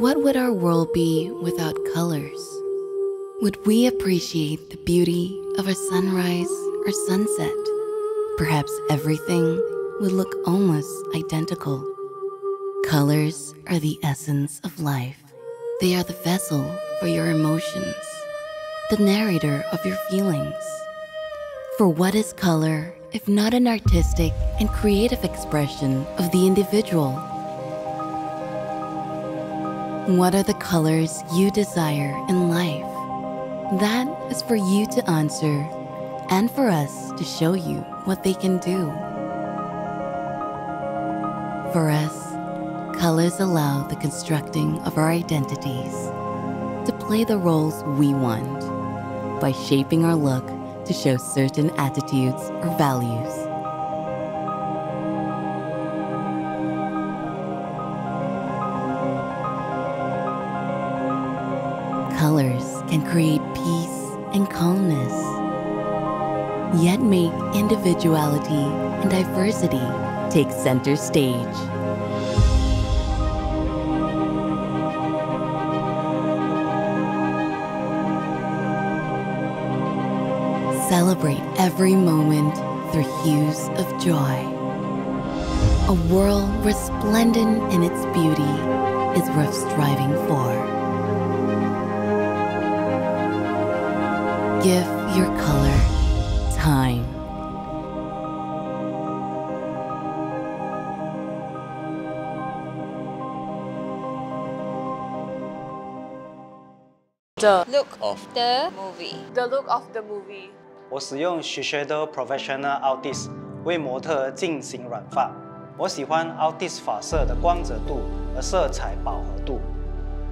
What would our world be without colors? Would we appreciate the beauty of a sunrise or sunset? Perhaps everything would look almost identical. Colors are the essence of life. They are the vessel for your emotions, the narrator of your feelings. For what is color if not an artistic and creative expression of the individual? What are the colors you desire in life? That is for you to answer and for us to show you what they can do. For us, colors allow the constructing of our identities to play the roles we want by shaping our look to show certain attitudes or values. Colors can create peace and calmness, yet make individuality and diversity take center stage. Celebrate every moment through hues of joy. A world resplendent in its beauty is worth striving for. Give your color time. The look of the movie. The look of the movie. 我使用 ShiseidoProfessional Altis 为模特进行染发。我喜欢 Altis 发色的光泽度和色彩饱和度。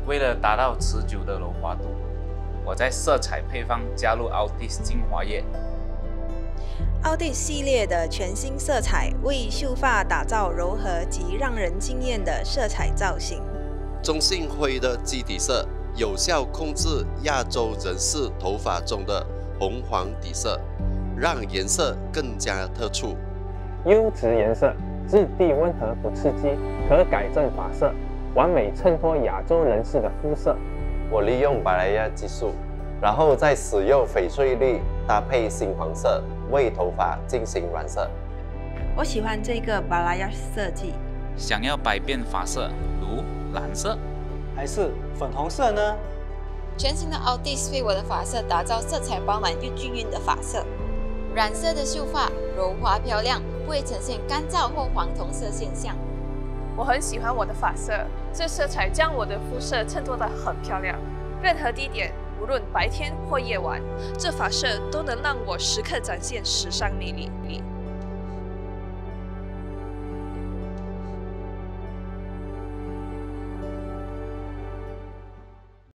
为了达到持久的柔滑度，我在色彩配方加入 Altis 精华液。Altis 系列的全新色彩为秀发打造柔和及让人惊艳的色彩造型。中性灰的基底色，有效控制亚洲人士头发中的红黄底色，让颜色更加突出。优质颜色，质地温和不刺激，可改正发色，完美衬托亚洲人士的肤色。我利用巴莱亚技术，然后再使用翡翠绿搭配猩黄色为头发进行染色。我喜欢这个巴莱亚设计。想要百变发色，如蓝色，还是粉红色呢？全新的 Altis 为我的发色打造色彩饱满又均匀的发色。染色的秀发柔滑漂亮，不会呈现干燥或黄铜色现象。我很喜欢我的发色，这色彩将我的肤色衬托得很漂亮。任何地点，无论白天或夜晚，这发色都能让我时刻展现时尚魅力。